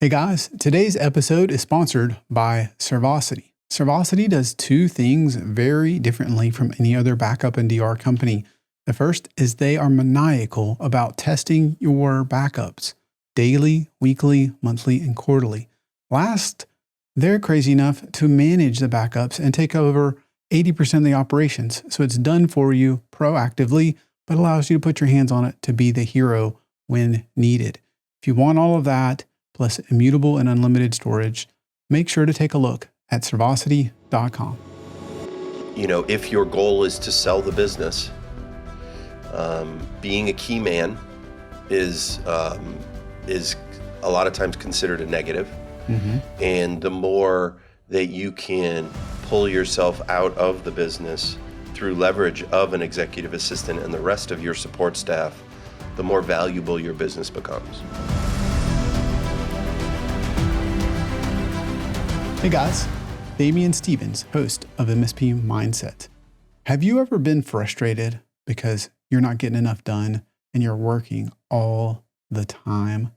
Hey guys, today's episode is sponsored by Servosity. Servosity does two things very differently from any other backup and DR company. The first is they are maniacal about testing your backups daily, weekly, monthly, and quarterly. Last, they're crazy enough to manage the backups and take over 80% of the operations. So it's done for you proactively, but allows you to put your hands on it to be the hero when needed. If you want all of that, plus immutable and unlimited storage, make sure to take a look at servosity.com. You know, if your goal is to sell the business, being a key man is a lot of times considered a negative. Mm-hmm. And the more that you can pull yourself out of the business through leverage of an executive assistant and the rest of your support staff, the more valuable your business becomes. Hey guys, Damian Stevens, host of MSP Mindset. Have you ever been frustrated because you're not getting enough done and you're working all the time?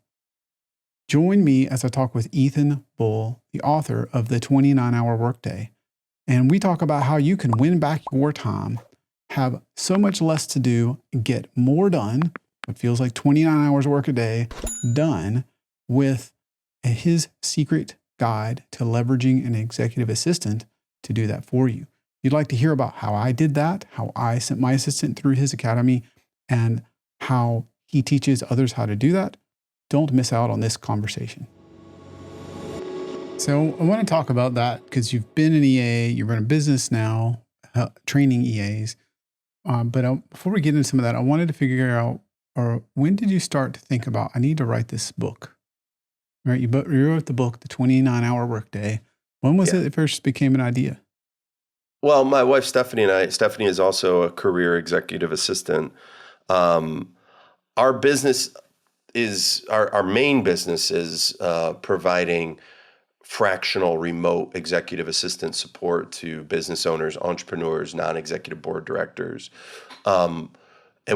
Join me as I talk with Ethan Bull, the author of The 29-Hour Workday, and we talk about how you can win back your time, have so much less to do, and get more done. It feels like 29 hours work a day done with his secret guide to leveraging an executive assistant to do that for you. If you'd like to hear about how I did that, how I sent my assistant through his academy, and how he teaches others how to do that, don't miss out on this conversation. So I want to talk about that because you've been an EA, you run a business now, training EAs. But before we get into some of that, I wanted to figure out, or when did you start to think about, I need to write this book? Right, you wrote the book, The 29-Hour Workday. When was it first became an idea? Well, my wife Stephanie is also a career executive assistant. Our business is, our main business is providing fractional remote executive assistant support to business owners, entrepreneurs, non-executive board directors. And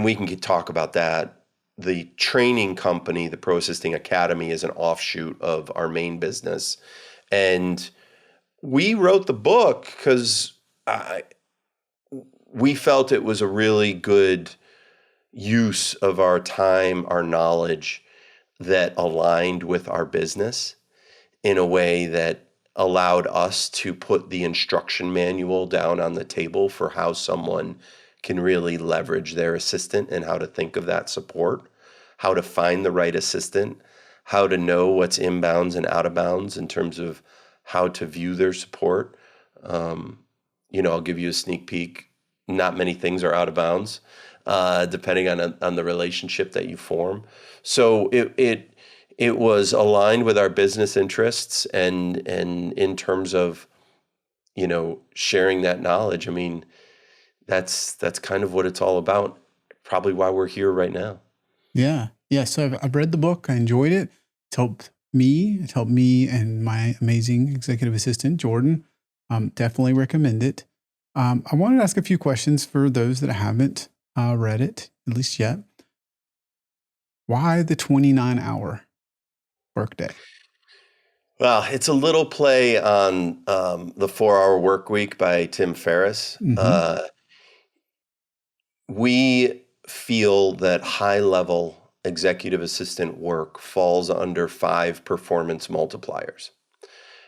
we can talk about that. The training company, the ProAssisting Academy, is an offshoot of our main business. And we wrote the book because we felt it was a really good use of our time, our knowledge that aligned with our business in a way that allowed us to put the instruction manual down on the table for how someone can really leverage their assistant and how to think of that support, how to find the right assistant, how to know what's inbounds and out of bounds in terms of how to view their support. I'll give you a sneak peek. Not many things are out of bounds, depending on the relationship that you form. So it was aligned with our business interests and in terms of, sharing that knowledge. I mean, that's kind of what it's all about. Probably why we're here right now. Yeah. So I've read the book. I enjoyed it. It's helped me and my amazing executive assistant, Jordan. Definitely recommend it. I wanted to ask a few questions for those that haven't read it, at least yet. Why the 29-hour workday? Well, it's a little play on the 4-Hour Workweek by Tim Ferriss. Mm-hmm. We feel that high-level executive assistant work falls under 5 performance multipliers.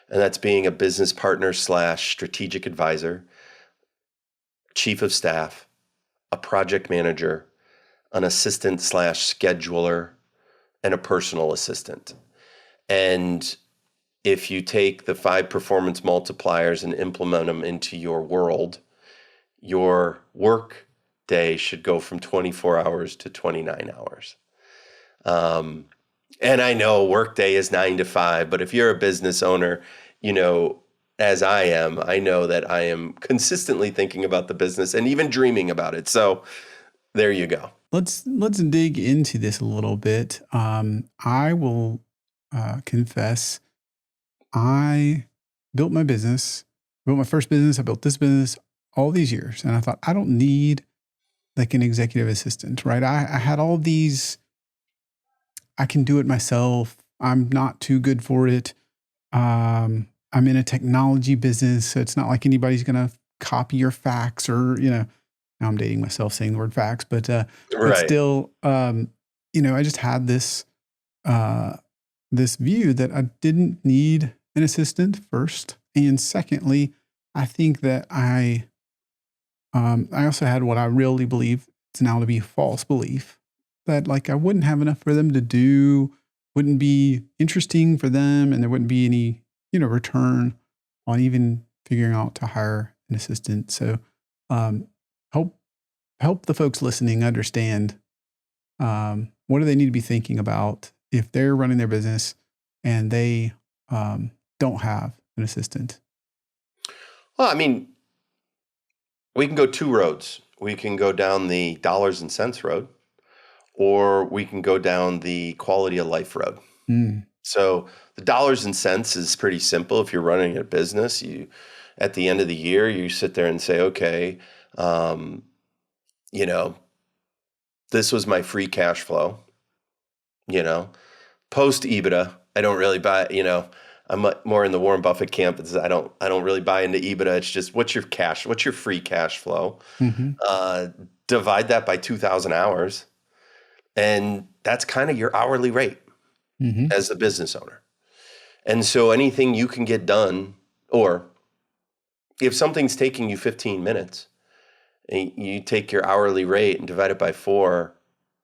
And that's being a business partner / strategic advisor, chief of staff, a project manager, an assistant / scheduler, and a personal assistant. And if you take the 5 performance multipliers and implement them into your world, your work day should go from 24 hours to 29 hours. And I know workday is 9 to 5, but if you're a business owner, as I am, I know that I am consistently thinking about the business and even dreaming about it. So there you go. Let's dig into this a little bit. I will confess, I built my first business. I built this business all these years. And I thought, I don't need like an executive assistant, right? I had all these, I can do it myself. I'm not too good for it. I'm in a technology business, so it's not like anybody's going to copy your facts or, now I'm dating myself saying the word facts, but Right. still, I just had uh, this view that I didn't need an assistant first. And secondly, I think that I also had what I really believe it's now to be a false belief that like I wouldn't have enough for them to do, wouldn't be interesting for them, and there wouldn't be any, return on even figuring out to hire an assistant. So um, help help the folks listening understand what do they need to be thinking about if they're running their business and they don't have an assistant. Well, I mean, we can go two roads. We can go down the dollars and cents road, or we can go down the quality of life road. Mm, So the dollars and cents is pretty simple. If you're running a business, you at the end of the year, you sit there and say, okay, um, you know, this was my free cash flow, you know, post EBITDA. I don't really buy, I'm more in the Warren Buffett camp. I don't really buy into EBITDA. It's just what's your free cash flow? hmm Uh, Divide that by 2,000 hours, and that's kind of your hourly rate hmm as the business owner. And so anything you can get done, or if something's taking you 15 minutes, and you take your hourly rate and divide it by four,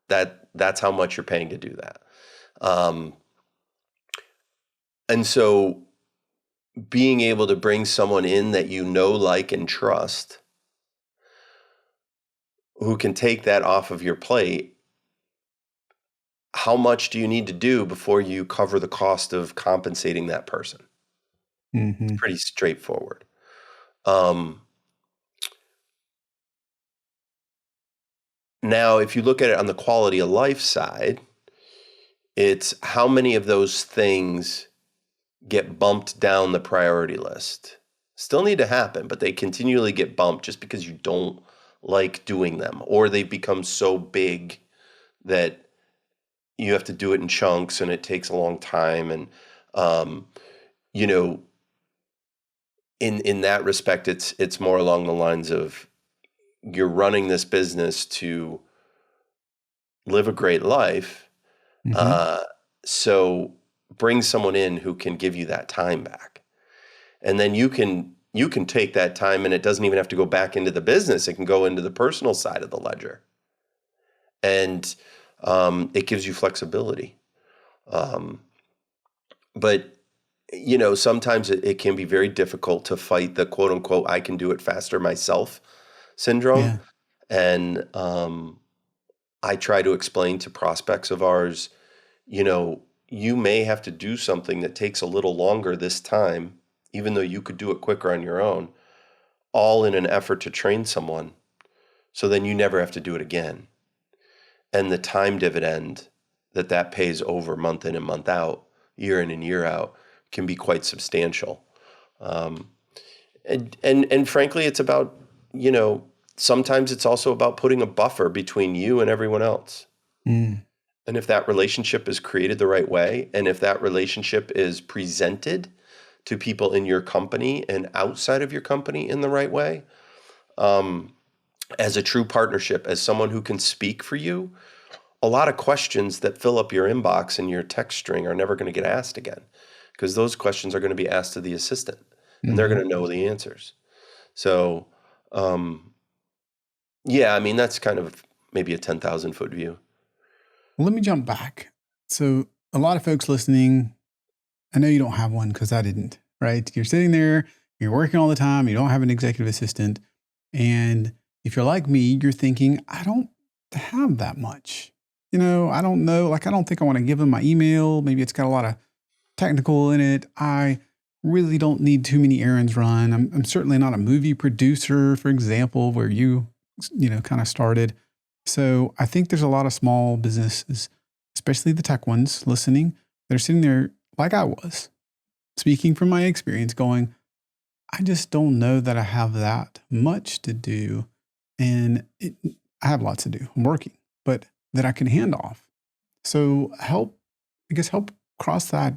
that's how much you're paying to do that. Um, and so being able to bring someone in that you know, like, and trust, who can take that off of your plate, how much do you need to do before you cover the cost of compensating that person? It's hmm pretty straightforward. Um, Now, if you look at it on the quality of life side, it's how many of those things get bumped down the priority list. Still need to happen, but they continually get bumped just because you don't like doing them, or they've become so big that you have to do it in chunks and it takes a long time. And um, you know, in that respect, it's more along the lines of you're running this business to live a great life. hmm Uh, so bring someone in who can give you that time back. And then you can take that time, and it doesn't even have to go back into the business. It can go into the personal side of the ledger. And it gives you flexibility. Um, but sometimes it can be very difficult to fight the quote unquote "I can do it faster myself" syndrome. Yeah. And I try to explain to prospects of ours, you may have to do something that takes a little longer this time, even though you could do it quicker on your own, all in an effort to train someone. So then you never have to do it again. And the time dividend that pays over month in and month out, year in and year out, can be quite substantial. Um, and frankly, it's about, you know, sometimes it's also about putting a buffer between you and everyone else. Mm, And if that relationship is created the right way, and if that relationship is presented to people in your company and outside of your company in the right way, um, as a true partnership, as someone who can speak for you, a lot of questions that fill up your inbox and your text string are never going to get asked again, because those questions are going to be asked to the assistant and they're hmm going to know the answers. So, um, yeah, I mean, that's kind of maybe a 10,000-foot view. Well, let me jump back. So, a lot of folks listening, I know you don't have one because I didn't, right? You're sitting there, you're working all the time, you don't have an executive assistant. And if you're like me, you're thinking, I don't have that much. I don't know. Like, I don't think I want to give them my email. Maybe it's got a lot of technical in it. I really don't need too many errands run. I'm certainly not a movie producer, for example, where kind of started. So I think there's a lot of small businesses, especially the tech ones listening, that are sitting there like I was, speaking from my experience, going, I just don't know that I have that much to do. And I have lots to do. I'm working, but that I can hand off. So help cross that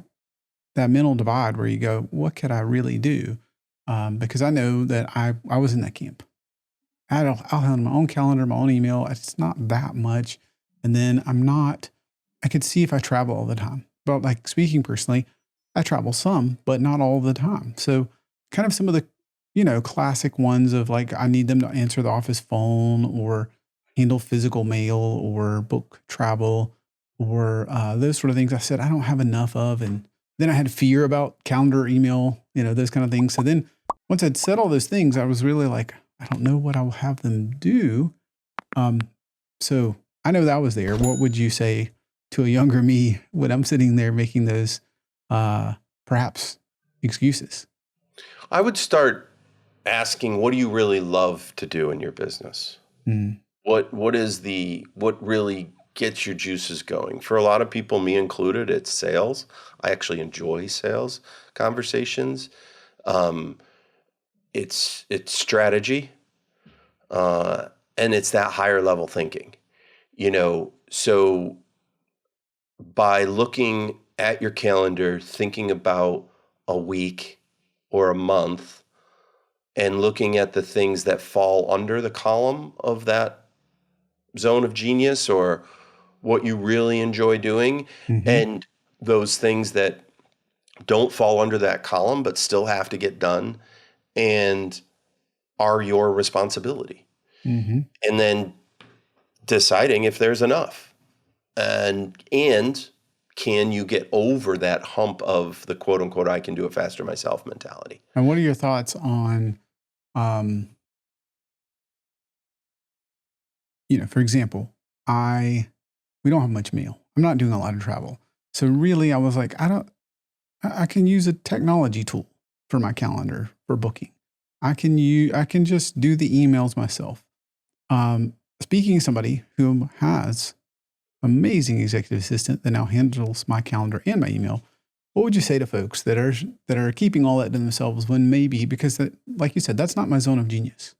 mental divide where you go, what could I really do? Because I know that I was in that camp. I'll handle my own calendar, my own email. It's not that much. And then I could see if I travel all the time. But like speaking personally, I travel some, but not all the time. So kind of some of the, classic ones of like, I need them to answer the office phone or handle physical mail or book travel or those sort of things. I said, I don't have enough of. And then I had fear about calendar, email, those kind of things. So then once I'd said all those things, I was really like, I don't know what I will have them do. So I know that was there. What would you say to a younger me when I'm sitting there making those perhaps excuses? I would start asking, what do you really love to do in your business? Mm, What really gets your juices going? For a lot of people, me included, it's sales. I actually enjoy sales conversations. Um, it's strategy, and it's that higher level thinking. So by looking at your calendar, thinking about a week or a month, and looking at the things that fall under the column of that zone of genius or what you really enjoy doing, mm-hmm, and those things that don't fall under that column but still have to get done and are your responsibility. mm-hmm. And then deciding if there's enough. And can you get over that hump of the quote unquote I can do it faster myself mentality? And what are your thoughts on, um, for example, we don't have much mail. I'm not doing a lot of travel. So really I was like, I can use a technology tool for my calendar for booking. I can just do the emails myself. Speaking of somebody who has amazing executive assistant that now handles my calendar and my email, what would you say to folks that are keeping all that to themselves when maybe because like you said, that's not my zone of genius.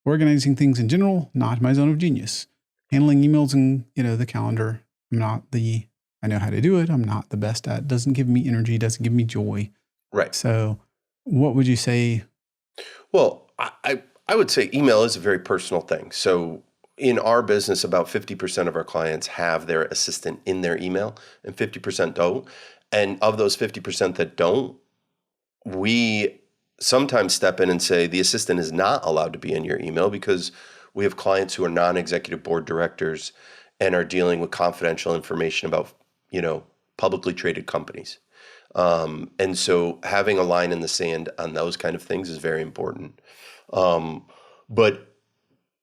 Organizing things in general, not my zone of genius. Handling emails and the calendar, I know how to do it. I'm not the best at. It doesn't give me energy. Doesn't give me joy. Right. So, what would you say? Well, I would say email is a very personal thing. So in our business, about 50% of our clients have their assistant in their email and 50% don't. And of those 50% that don't, we sometimes step in and say the assistant is not allowed to be in your email because we have clients who are non-executive board directors and are dealing with confidential information about, publicly traded companies. And so having a line in the sand on those kind of things is very important. But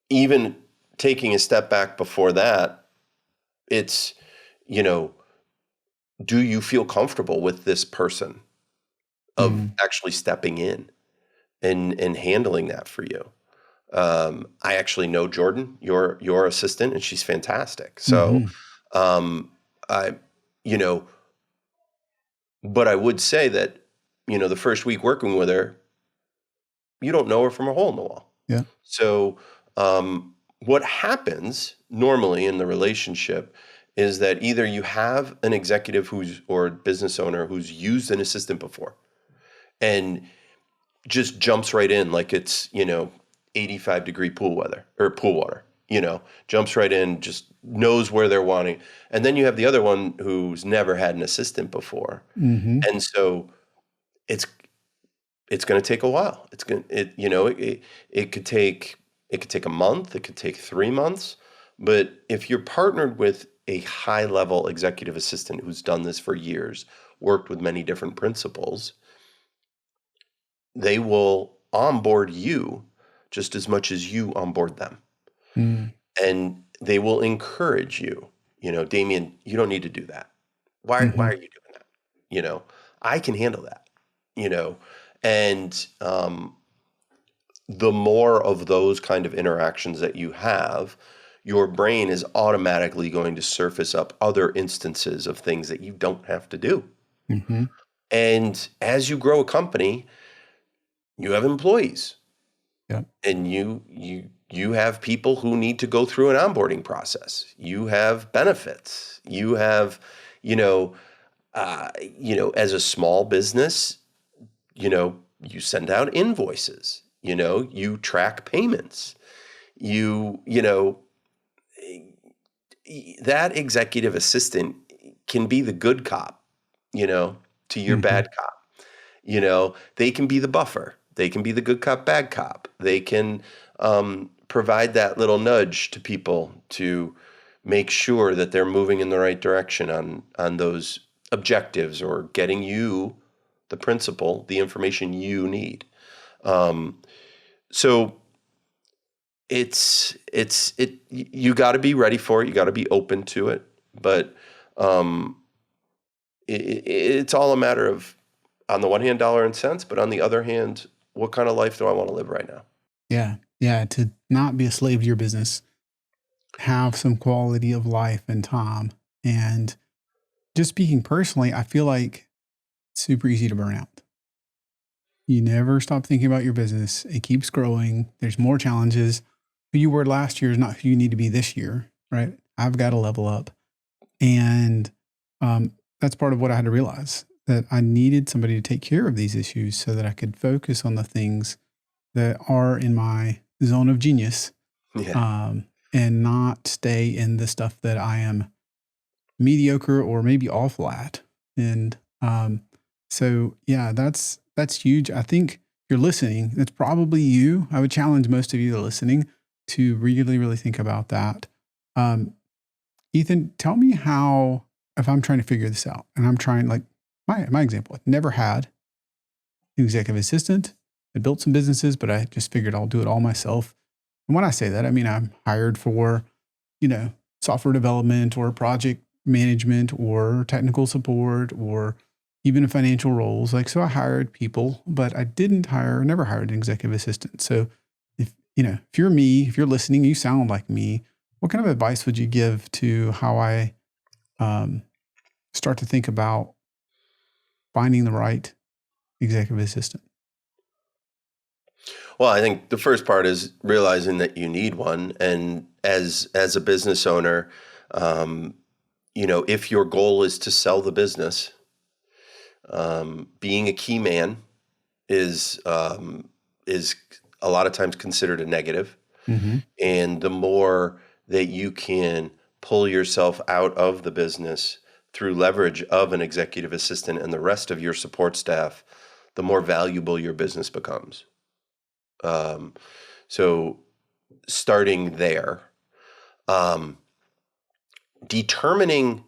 even taking a step back before that, it's, you know, do you feel comfortable with this person of Mm, actually stepping in and handling that for you? I actually know Jordan, your assistant, and she's fantastic. So, mm-hmm, um, I, you know, but I would say that, the first week working with her, you don't know her from a hole in the wall. yeah. So, what happens normally in the relationship is that either you have an executive or a business owner who's used an assistant before and just jumps right in like it's, 85-degree pool weather or pool water, jumps right in, just knows where they're wanting. And then you have the other one who's never had an assistant before. Mm-hmm, And so it's it's going to take a while. It could take a month, it could take 3 months, but if you're partnered with a high level executive assistant who's done this for years, worked with many different principals, they will onboard you just as much as you onboard them. mm, And they will encourage you, Damien, you don't need to do that. Why mm-hmm, are you doing that? You know, I can handle that, you know, and the more of those kind of interactions that you have, your brain is automatically going to surface up other instances of things that you don't have to do. mm-hmm, And as you grow a company, you have employees yeah. and you have people who need to go through an onboarding process. You have benefits. You have, you know, As a small business, you send out invoices, you track payments, you know, that executive assistant can be the good cop, to your Hmm. bad cop. They can be the buffer. They can be the good cop, bad cop. They can provide that little nudge to people to make sure that they're moving in the right direction on those objectives, or getting you, the principal, the information you need. Um, so you got to be ready for it. You got to be open to it. But um, it's all a matter of, on the one hand, dollar and cents, but on the other hand, what kind of life do I want to live right now? Yeah. Yeah. To not be a slave to your business, have some quality of life and time. And just speaking personally, I feel like it's super easy to burn out. You never stop thinking about your business. It keeps growing. There's more challenges. Who you were last year is not who you need to be this year, right? I've got to level up. And that's part of what I had to realize, that I needed somebody to take care of these issues so that I could focus on the things that are in my zone of genius, Yeah. um, and not stay in the stuff that I am mediocre or maybe awful at. And so, yeah, that's huge. I think if you're listening, that's probably you. I would challenge most of you that are listening to really, really think about that. Um, Ethan, tell me how, if I'm trying to figure this out and I'm trying, like my example, I never had an executive assistant. I built some businesses, but I just figured I'll do it all myself. And when I say that, I mean I'm hired for, software development or project management or technical support or even financial roles. Like, so I hired people, but I never hired an executive assistant. So if you're me, if you're listening, you sound like me, what kind of advice would you give to how I um, start to think about finding the right executive assistant? Well, I think the first part is realizing that you need one, and as a business owner, um, if your goal is to sell the business, being a key man is a lot of times considered a negative. Mm-hmm. And the more that you can pull yourself out of the business through leverage of an executive assistant and the rest of your support staff, the more valuable your business becomes. Um, so starting there, um, determining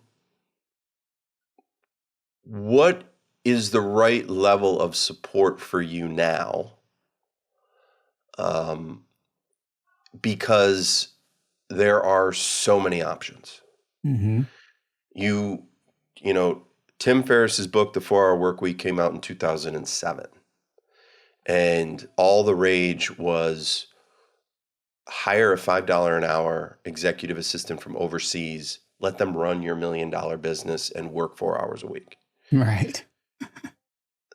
what is the right level of support for you now, um, because there are so many options. Mm-hmm. You, you know, Tim Ferriss's book, The 4 Hour Work Week, came out in 2007. And all the rage was hire a $5 an hour executive assistant from overseas, let them run your $1 million business and work 4 hours a week. Right.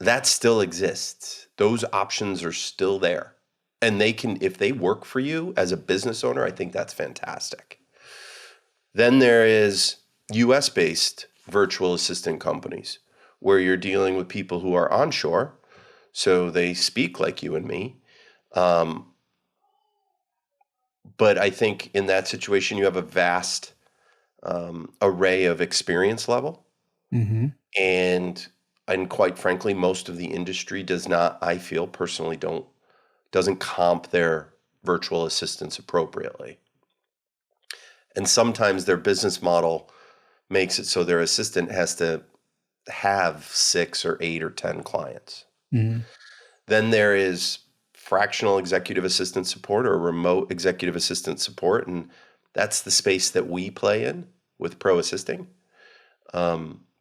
That still exists. Those options are still there. And they can, if they work for you as a business owner, I think that's fantastic. Then there is US based virtual assistant companies where you're dealing with people who are onshore, so they speak like you and me. Um, but I think in that situation, you have a vast array of experience level. Mm-hmm. And quite frankly, most of the industry does not, I feel personally, doesn't comp their virtual assistants appropriately. And sometimes their business model makes it so their assistant has to have 6 or 8 or 10 clients. Mm-hmm. Then there is fractional executive assistant support or remote executive assistant support. And that's the space that we play in with ProAssisting.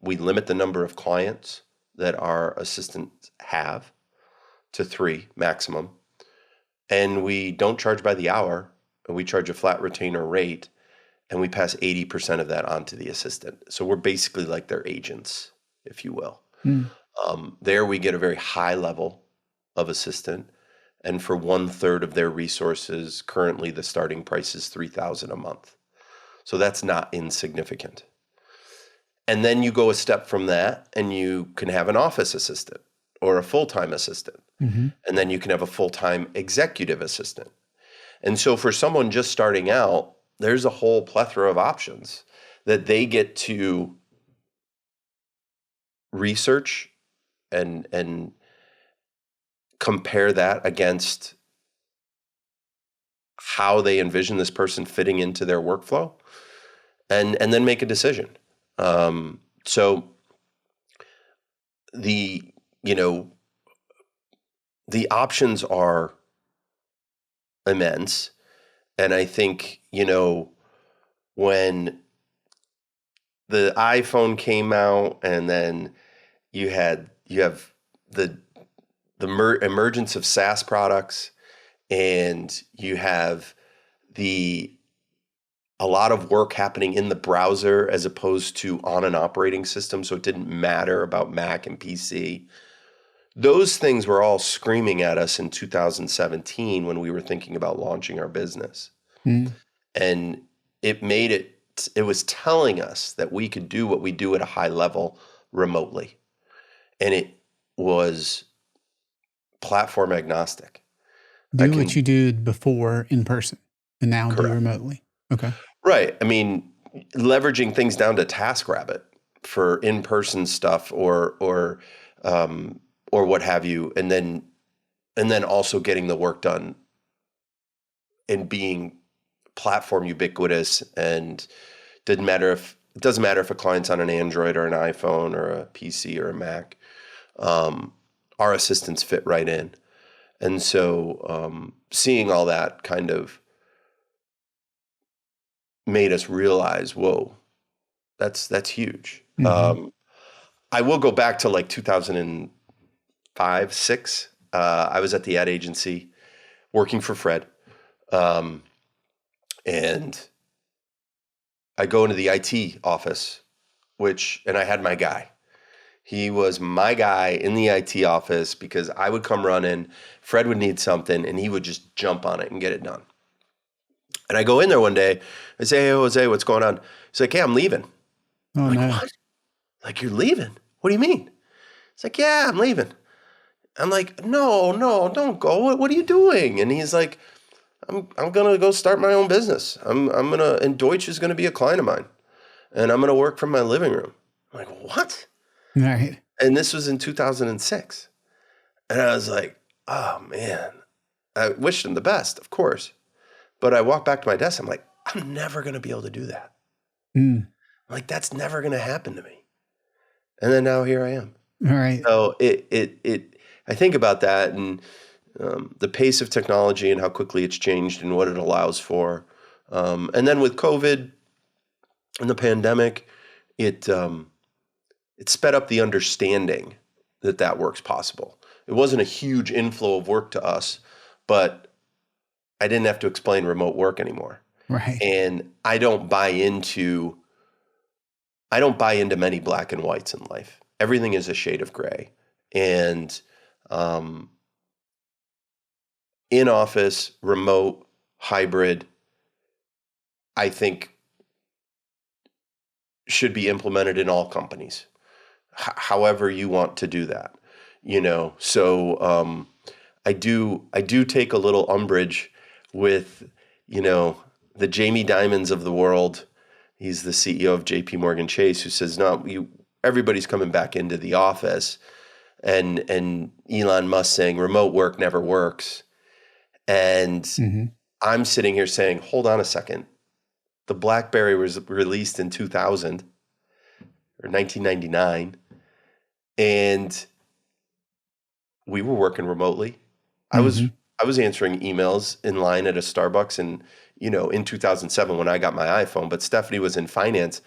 We limit the number of clients that our assistants have to 3 maximum. And we don't charge by the hour. We charge a flat retainer rate, and we pass 80% of that on to the assistant. So we're basically like their agents, if you will. Mm. There we get a very high level of assistant, and for 1/3 of their resources, currently the starting price is $3,000 a month. So that's not insignificant. And then you go a step from that and you can have an office assistant or a full-time assistant. Mm-hmm. And then you can have a full-time executive assistant. And so for someone just starting out, there's a whole plethora of options that they get to research and compare that against how they envision this person fitting into their workflow, and then make a decision. So the you know the options are immense, and I think when the iPhone came out, and then you have the emergence of SaaS products, and you have the a lot of work happening in the browser as opposed to on an operating system, so it didn't matter about Mac and PC. Those things were all screaming at us in 2017 when we were thinking about launching our business. Mm. And it was telling us that we could do what we do at a high level remotely. And it was platform agnostic. I Do what can you did before in person and now do Correct. remotely. Okay. Right. I mean, leveraging things down to TaskRabbit for in-person stuff or what have you, and then also getting the work done and being platform ubiquitous, and it doesn't matter if a client's on an Android or an iPhone or a PC or a Mac. Our assistants fit right in. And so seeing all that kind of made us realize, whoa, that's huge. Mm-hmm. I will go back to like 2005, 6. I was at the ad agency working for Fred. And I go into the IT office, and I had my guy. He was my guy in the IT office because I would come running, Fred would need something, and he would just jump on it and get it done. And I go in there one day, I say, "Hey, Jose, what's going on?" He's like, "Hey, I'm leaving." Oh I'm like, no. "What? Like, you're leaving? What do you mean?" He's like, "Yeah, I'm leaving." I'm like, "No, no, don't go. What are you doing?" And he's like, I'm gonna go start my own business. And Deutsch is gonna be a client of mine, and I'm gonna work from my living room." I'm like, "What?" All right. And this was in 2006. And I was like, "Oh man." I wished him the best, of course. But I walked back to my desk. I'm like, "I'm never going to be able to do that. Mm. I'm like, that's never going to happen to me." And then now here I am. All right. So I think about that, and the pace of technology and how quickly it's changed and what it allows for. And then with COVID and the pandemic, it sped up the understanding that work's possible. It wasn't a huge inflow of work to us, but I didn't have to explain remote work anymore. Right. And I don't buy into many black and whites in life. Everything is a shade of gray. And in office, remote, hybrid, I think should be implemented in all companies, however you want to do that. So I do take a little umbrage with the Jamie Dimons of the world. He's the CEO of JP Morgan Chase, who says, "No, everybody's coming back into the office," and Elon Musk saying remote work never works. And Mm-hmm. I'm sitting here saying, hold on a second. The BlackBerry was released in 2000 or 1999, and we were working remotely. I was Mm-hmm. I was answering emails in line at a Starbucks in 2007 when I got my iPhone, but Stephanie was in finance.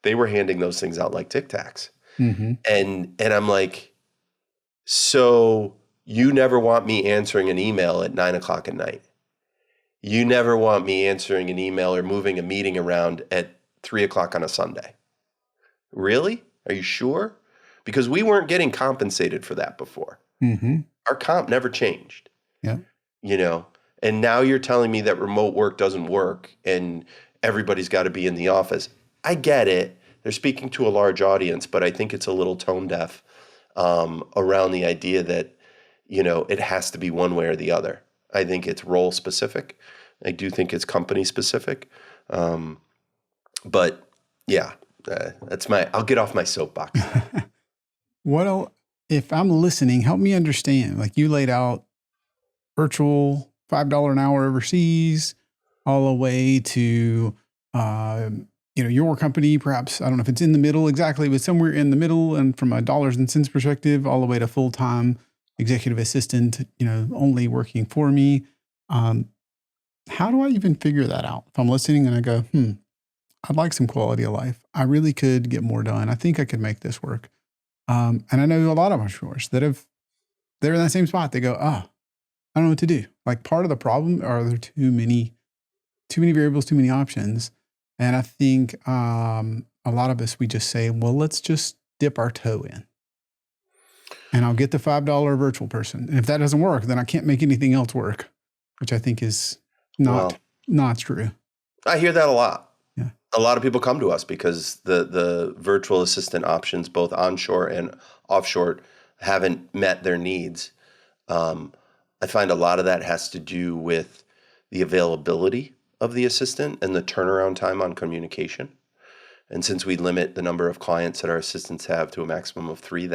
They were handing those things out like Tic Tacs. Mm-hmm. And I'm like, "So you never want me answering an email at 9 o'clock at night. You never want me answering an email or moving a meeting around at 3 o'clock on a Sunday. Really? Are you sure?" Because we weren't getting compensated for that before. Mm-hmm. Our comp never changed, Yeah. you know? And now you're telling me that remote work doesn't work and everybody's got to be in the office. I get it. they're speaking to a large audience, but I think it's a little tone deaf around the idea that, it has to be one way or the other. I think it's role specific. I do think it's company specific. But yeah, I'll get off my soapbox now. If I'm listening, help me understand. Like you laid out virtual $5 an hour overseas, all the way to, your company, perhaps, I don't know if it's in the middle exactly, but somewhere in the middle, and from a dollars and cents perspective, all the way to full-time executive assistant, only working for me. How do I even figure that out? If I'm listening and I go, I'd like some quality of life. I really could get more done. I think I could make this work. And I know a lot of entrepreneurs they're in that same spot. They go, I don't know what to do. Like part of the problem are there too many variables, too many options. And I think a lot of us, we just say, well, let's just dip our toe in and I'll get the $5 virtual person. And if that doesn't work, then I can't make anything else work, which I think is not true. I hear that a lot. Yeah. A lot of people come to us because the virtual assistant options, both onshore and offshore, haven't met their needs. I find a lot of that has to do with the availability of the assistant and the turnaround time on communication. And since we limit the number of clients that our assistants have to a maximum of 3,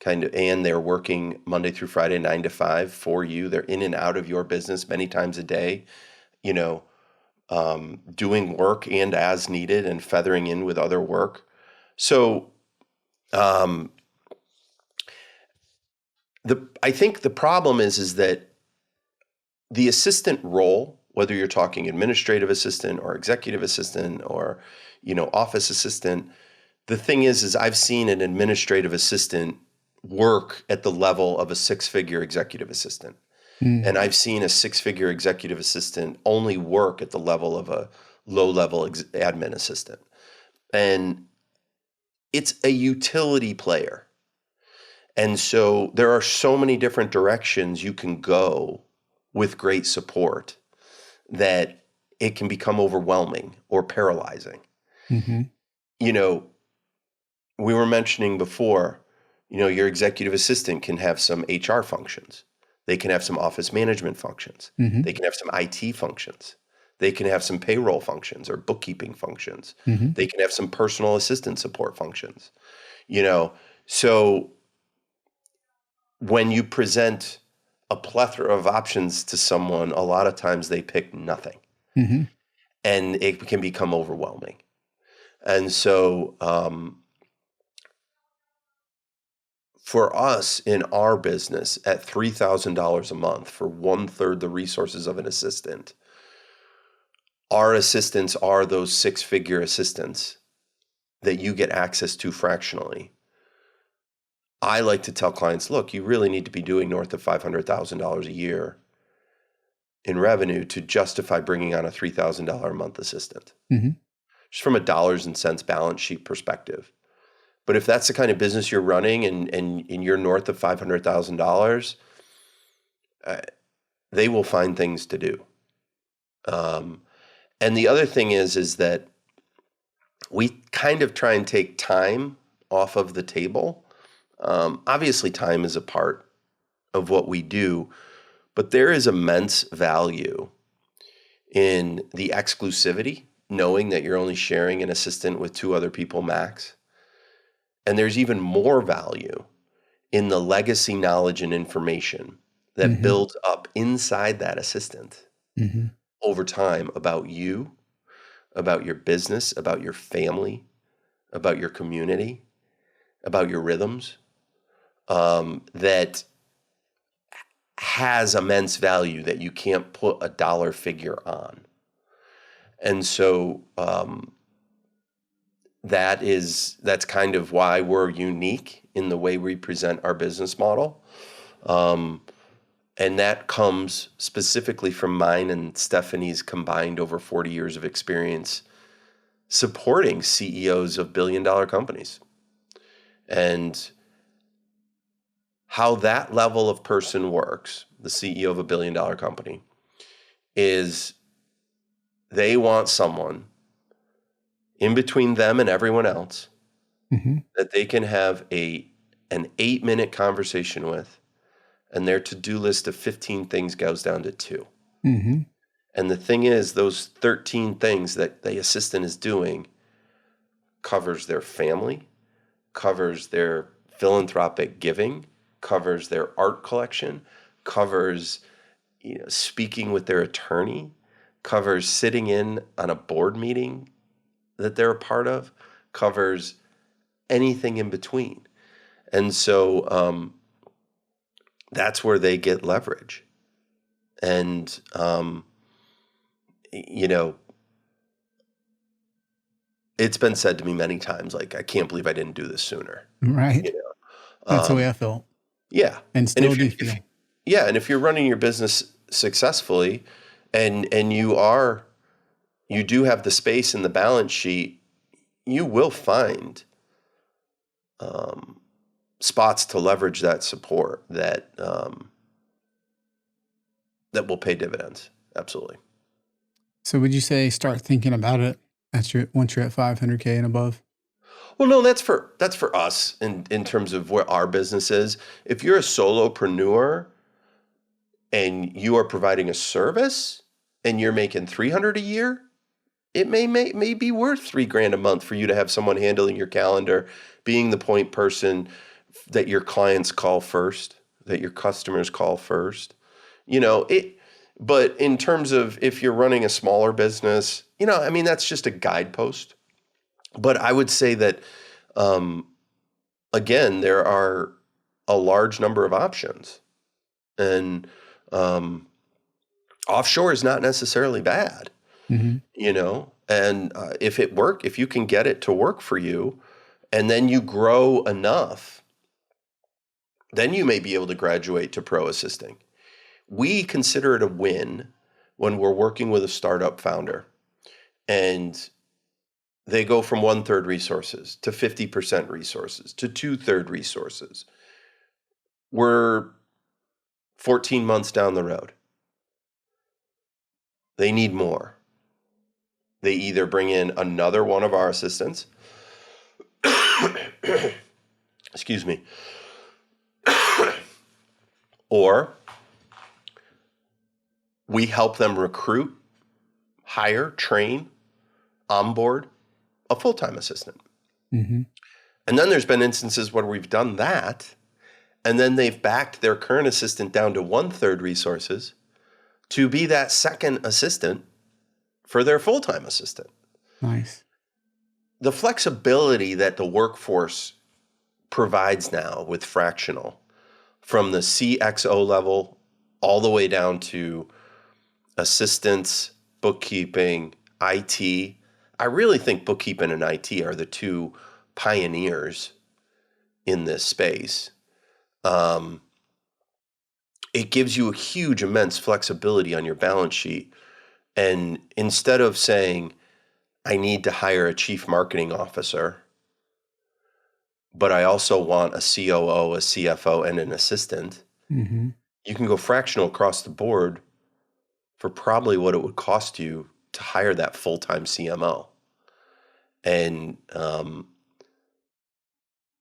and they're working Monday through Friday, 9 to 5 for you, they're in and out of your business many times a day, doing work and as needed and feathering in with other work. So, I think the problem is that the assistant role, whether you're talking administrative assistant or executive assistant or, office assistant, the thing is I've seen an administrative assistant work at the level of a 6-figure executive assistant. And I've seen a 6-figure executive assistant only work at the level of a low-level admin assistant. And it's a utility player. And so there are so many different directions you can go with great support that it can become overwhelming or paralyzing. Mm-hmm. We were mentioning before, your executive assistant can have some HR functions. They can have some office management functions. Mm-hmm. They can have some IT functions. They can have some payroll functions or bookkeeping functions. Mm-hmm. They can have some personal assistant support functions. So when you present a plethora of options to someone, a lot of times they pick nothing. Mm-hmm. And it can become overwhelming. And so for us in our business at $3,000 a month for 1/3 the resources of an assistant, our assistants are those 6-figure assistants that you get access to fractionally. I like to tell clients, look, you really need to be doing north of $500,000 a year in revenue to justify bringing on a $3,000 a month assistant. Mm-hmm. Just from a dollars and cents balance sheet perspective. But if that's the kind of business you're running and you're north of $500,000, they will find things to do. And the other thing is that we kind of try and take time off of the table. Obviously, time is a part of what we do, but there is immense value in the exclusivity, knowing that you're only sharing an assistant with 2 other people max. And there's even more value in the legacy knowledge and information that Mm-hmm. builds up inside that assistant Mm-hmm. over time about you, about your business, about your family, about your community, about your rhythms, that has immense value that you can't put a dollar figure on. And so that's kind of why we're unique in the way we present our business model. And that comes specifically from mine and Stephanie's combined over 40 years of experience supporting CEOs of billion-dollar companies. And how that level of person works, the CEO of a billion-dollar company, is they want someone in between them and everyone else Mm-hmm. that they can have an 8-minute conversation with, and their to-do list of 15 things goes down to 2. Mm-hmm. And the thing is, those 13 things that the assistant is doing covers their family, covers their philanthropic giving, covers their art collection, covers speaking with their attorney, covers sitting in on a board meeting that they're a part of, covers anything in between. And so that's where they get leverage. And, it's been said to me many times, like, I can't believe I didn't do this sooner. Right. You know, That's the way I felt yeah. and And still do feel. and if you're running your business successfully, and you do have the space in the balance sheet, you will find spots to leverage that support that will pay dividends. Absolutely. So would you say start thinking about it once you're at 500K and above? Well, no, that's for us in terms of where our business is. If you're a solopreneur and you are providing a service and you're making 300 a year, it may be worth 3 grand a month for you to have someone handling your calendar, being the point person that your clients call first, that your customers call first. But in terms of if you're running a smaller business, I mean, that's just a guidepost. But I would say that, again, there are a large number of options, and offshore is not necessarily bad, Mm-hmm. and if you can get it to work for you, and then you grow enough, then you may be able to graduate to pro assisting. We consider it a win when we're working with a startup founder and they go from 1/3 resources to 50% resources to 2/3 resources. We're 14 months down the road. They need more. They either bring in another one of our assistants, excuse me, or we help them recruit, hire, train, onboard a full-time assistant. Mm-hmm. And then there's been instances where we've done that, and then they've backed their current assistant down to 1/3 resources to be that second assistant for their full-time assistant. Nice. The flexibility that the workforce provides now with fractional, from the CXO level all the way down to assistants, bookkeeping, IT. I really think bookkeeping and IT are the two pioneers in this space. It gives you a huge, immense flexibility on your balance sheet. And instead of saying, I need to hire a chief marketing officer, but I also want a COO, a CFO, and an assistant, Mm-hmm. you can go fractional across the board for probably what it would cost you to hire that full-time CMO. And,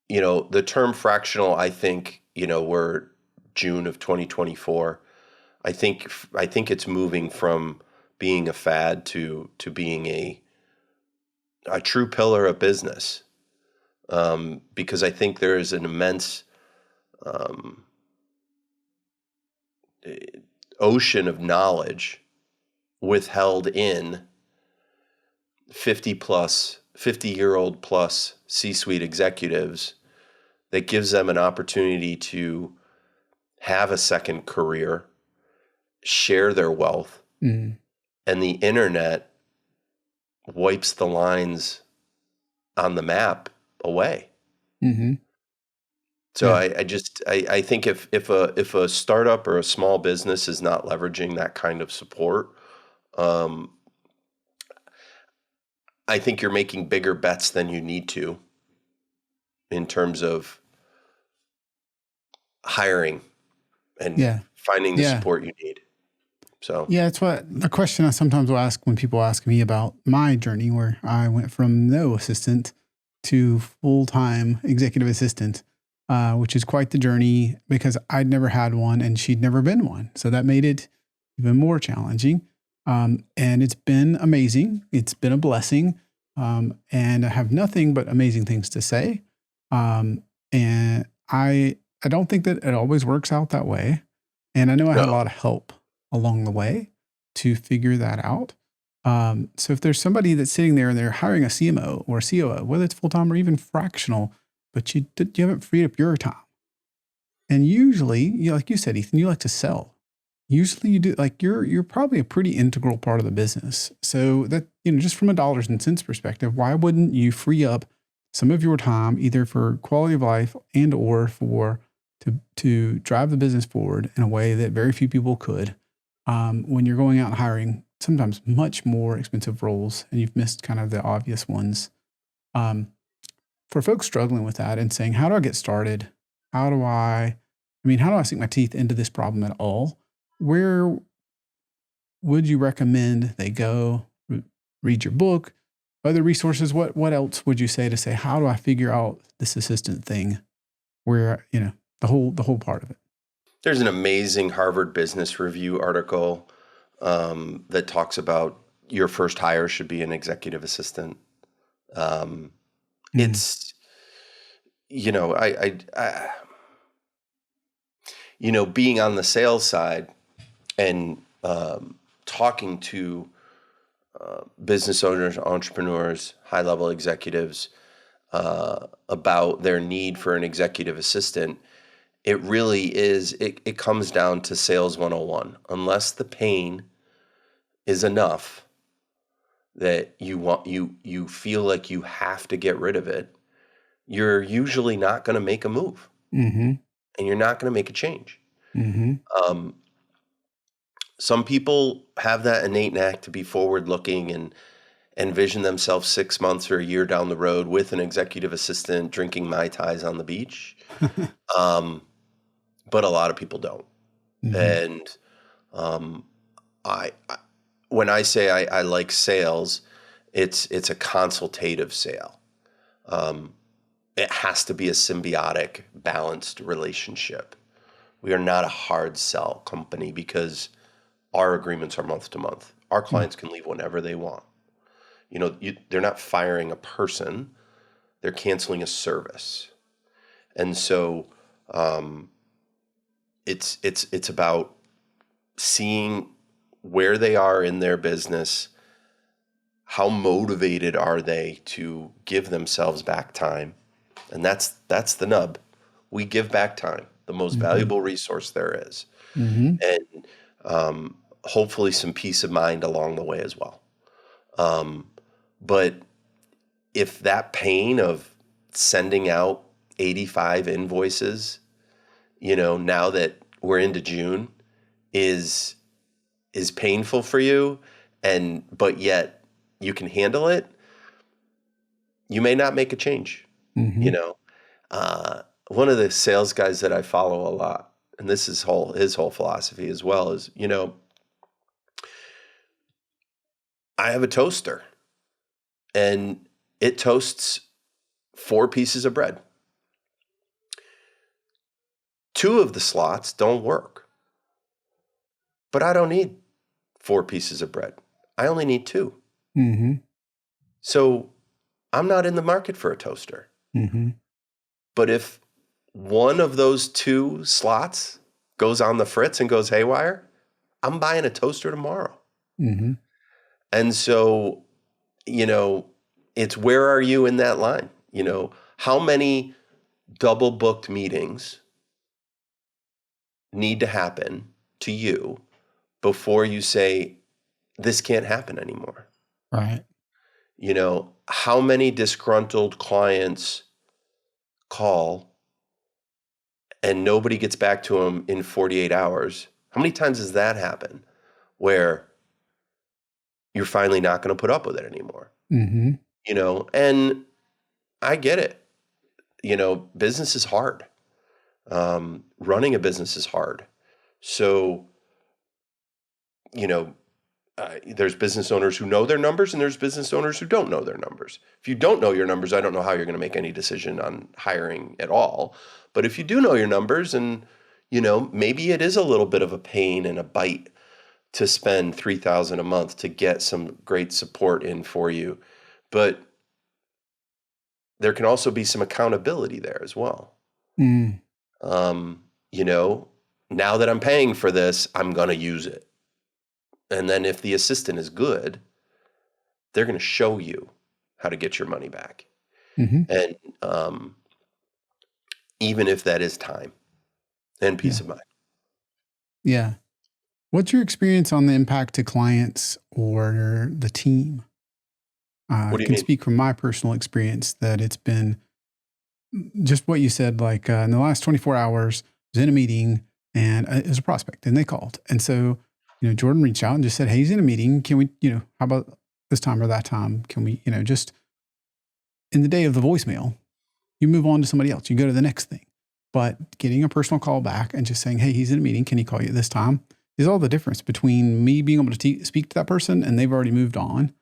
the term fractional, I think, we're June of 2024. I think it's moving from being a fad to being a true pillar of business, because I think there is an immense ocean of knowledge withheld in 50-year-old plus C-suite executives that gives them an opportunity to have a second career, share their wealth, Mm-hmm. and the internet wipes the lines on the map away. Mm-hmm. So Yeah. I think if a startup or a small business is not leveraging that kind of support, um, I think you're making bigger bets than you need to in terms of hiring and Yeah. finding the Yeah. support you need. So, Yeah, it's what the question I sometimes will ask when people ask me about my journey, where I went from no assistant to full time executive assistant, which is quite the journey because I'd never had one and she'd never been one. So that made it even more challenging. And it's been amazing. It's been a blessing. And I have nothing but amazing things to say. And I don't think that it always works out that way. And I know I had a no, lot of help along the way to figure that out. So if there's somebody that's sitting there and they're hiring a CMO or a COO, whether it's full time or even fractional, but you haven't freed up your time. And usually, like you said, Ethan, you like to sell. Usually, you do like you're probably a pretty integral part of the business. So that just from a dollars and cents perspective, why wouldn't you free up some of your time either for quality of life and or for to drive the business forward in a way that very few people could when you're going out and hiring sometimes much more expensive roles and you've missed kind of the obvious ones. Um, for folks struggling with that and saying, how do I get started? How do I sink my teeth into this problem at all? Where would you recommend they go? Read your book, other resources. What else would you say, how do I figure out this assistant thing where, the whole part of it? there's an amazing Harvard Business Review article that talks about your first hire should be an executive assistant. Um, Mm, it's, being on the sales side and talking to business owners, entrepreneurs, high level executives about their need for an executive assistant, it really is, it comes down to sales 101. Unless the pain is enough that you feel like you have to get rid of it, you're usually not going to make a move mm-hmm, and you're not going to make a change. mm-hmm, Um, some people have that innate knack to be forward looking and envision themselves 6 months or a year down the road with an executive assistant drinking Mai Tais on the beach. Um, but a lot of people don't. mm-hmm, And um, I when I say I like sales, it's a consultative sale. Um, it has to be a symbiotic, balanced relationship. We are not a hard sell company because our agreements are month to month. Our clients can leave whenever they want. They're not firing a person; they're canceling a service. And so um, it's about seeing where they are in their business, how motivated are they to give themselves back time, and that's the nub. We give back time, the most mm-hmm, valuable resource there is, mm-hmm, and hopefully some peace of mind along the way as well. Um, but if that pain of sending out 85 invoices, now that we're into June, is painful for you, but yet you can handle it, you may not make a change. mm-hmm. You know, one of the sales guys that I follow a lot, and this is his whole philosophy as well, is I have a toaster and it toasts 4 pieces of bread. 2 of the slots don't work, but I don't need 4 pieces of bread. I only need 2. Mm-hmm. So I'm not in the market for a toaster. Mm-hmm. But if one of those 2 slots goes on the fritz and goes haywire, I'm buying a toaster tomorrow. Mm-hmm. And so, you know, it's where are you in that line? How many double booked meetings need to happen to you before you say, this can't happen anymore? Right. How many disgruntled clients call and nobody gets back to them in 48 hours? How many times does that happen where you're finally not going to put up with it anymore? Mm-hmm. And I get it. Business is hard. Running a business is hard. So you know, there's business owners who know their numbers and there's business owners who don't know their numbers. If you don't know your numbers, I don't know how you're going to make any decision on hiring at all. But if you do know your numbers and, maybe it is a little bit of a pain and a bite to spend $3,000 a month to get some great support in for you. But there can also be some accountability there as well. Mm. Now that I'm paying for this, I'm going to use it. And then if the assistant is good, they're going to show you how to get your money back. Mm-hmm. And even if that is time and peace of mind. Yeah. What's your experience on the impact to clients or the team? What do I you can mean? speak from my personal experience that it's been just what you said, like in the last 24 hours, I was in a meeting and it was a prospect and they called. And so, Jordan reached out and just said, hey, he's in a meeting. Can we, how about this time or that time? Can we, just in the day of the voicemail, you move on to somebody else. You go to the next thing. But getting a personal call back and just saying, hey, he's in a meeting. Can he call you at this time? Is all the difference between me being able to speak to that person and they've already moved on.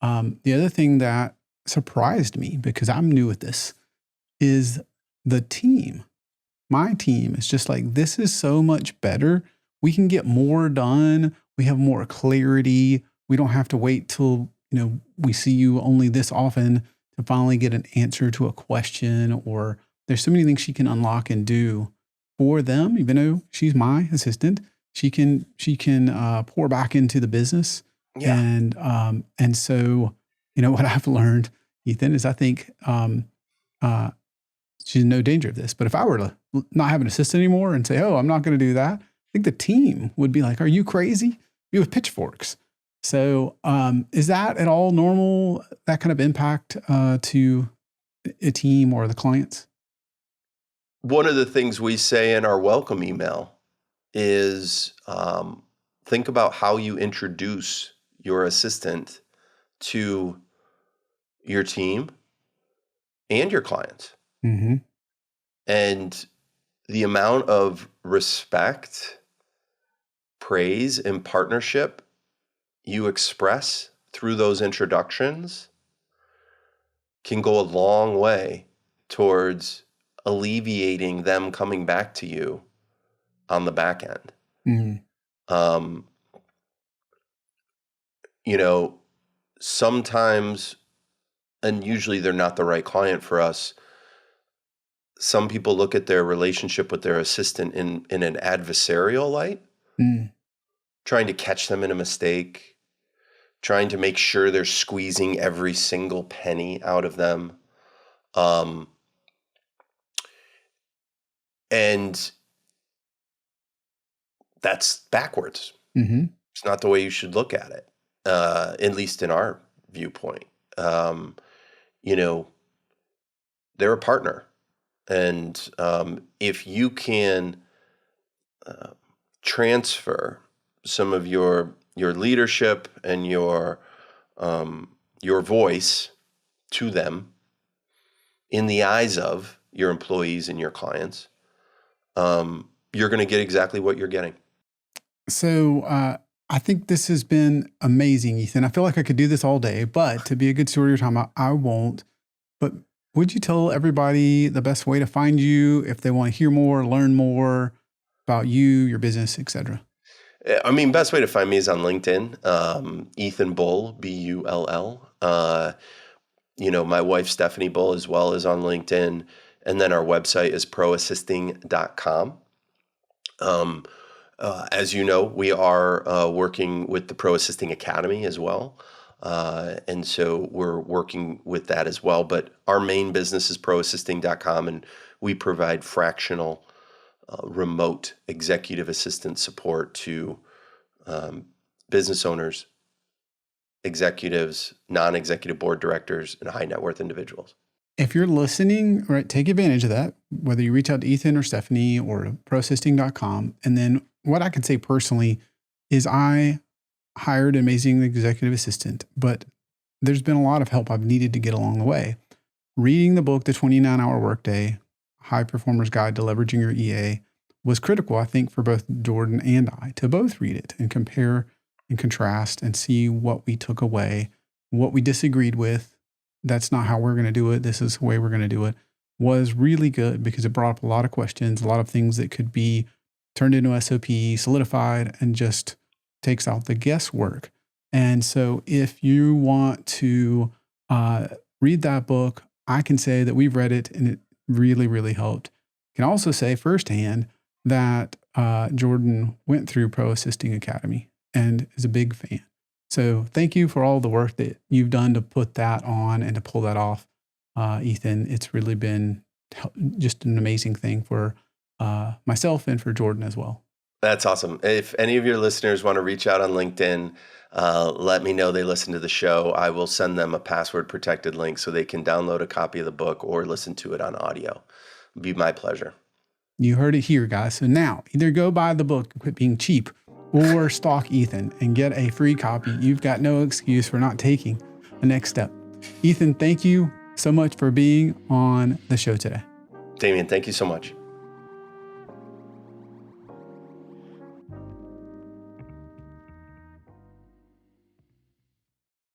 The other thing that surprised me, because I'm new at this, is the team. My team is just like, this is so much better. We can get more done. We have more clarity. We don't have to wait till, we see you only this often to finally get an answer to a question, or there's so many things she can unlock and do for them, even though she's my assistant. She can pour back into the business. Yeah. And so, what I've learned, Ethan, is I think she's in no danger of this. But if I were to not have an assistant anymore and say, oh, I'm not going to do that, I think the team would be like, are you crazy? Be with pitchforks. So is that at all normal, that kind of impact to a team or the clients? One of the things we say in our welcome email is think about how you introduce your assistant to your team and your clients. Mm-hmm. And the amount of respect, praise, and partnership you express through those introductions can go a long way towards alleviating them coming back to you on the back end. Mm-hmm. Sometimes, and usually they're not the right client for us, some people look at their relationship with their assistant in an adversarial light, trying to catch them in a mistake, trying to make sure they're squeezing every single penny out of them. And that's backwards. Mm-hmm. It's not the way you should look at it, at least in our viewpoint. They're a partner. And if you can transfer some of your leadership and your voice to them in the eyes of your employees and your clients, you're going to get exactly what you're getting. So I think this has been amazing, Ethan. I feel like I could do this all day, but to be a good steward of your time, I won't. But would you tell everybody the best way to find you if they want to hear more, learn more about you, your business, et cetera? I mean, best way to find me is on LinkedIn, Ethan Bull, Bull. My wife, Stephanie Bull, as well, is on LinkedIn. And then our website is ProAssisting.com. As you know, we are working with the ProAssisting Academy as well. And so we're working with that as well. But our main business is ProAssisting.com, and we provide fractional remote executive assistant support to business owners, executives, non-executive board directors, and high net worth individuals. If you're listening, right, take advantage of that, whether you reach out to Ethan or Stephanie or ProAssisting.com. And then what I can say personally is I hired an amazing executive assistant, but there's been a lot of help I've needed to get along the way. Reading the book, The 29-Hour Workday, High Performer's Guide to Leveraging Your EA, was critical, I think, for both Jordan and I to both read it and compare and contrast and see what we took away, what we disagreed with. That's not how we're going to do it. This is the way we're going to do it, was really good because it brought up a lot of questions, a lot of things that could be turned into SOP, solidified, and just takes out the guesswork. And so if you want to read that book, I can say that we've read it and it really, really helped. I can also say firsthand that Jordan went through ProAssisting Academy and is a big fan. So thank you for all the work that you've done to put that on and to pull that off, Ethan. It's really been just an amazing thing for myself and for Jordan as well. That's awesome. If any of your listeners want to reach out on LinkedIn, let me know they listen to the show. I will send them a password protected link so they can download a copy of the book or listen to it on audio. It'd be my pleasure. You heard it here, guys. So now either go buy the book and quit being cheap, or stalk Ethan and get a free copy. You've got no excuse for not taking the next step. Ethan, thank you so much for being on the show today. Damien, thank you so much.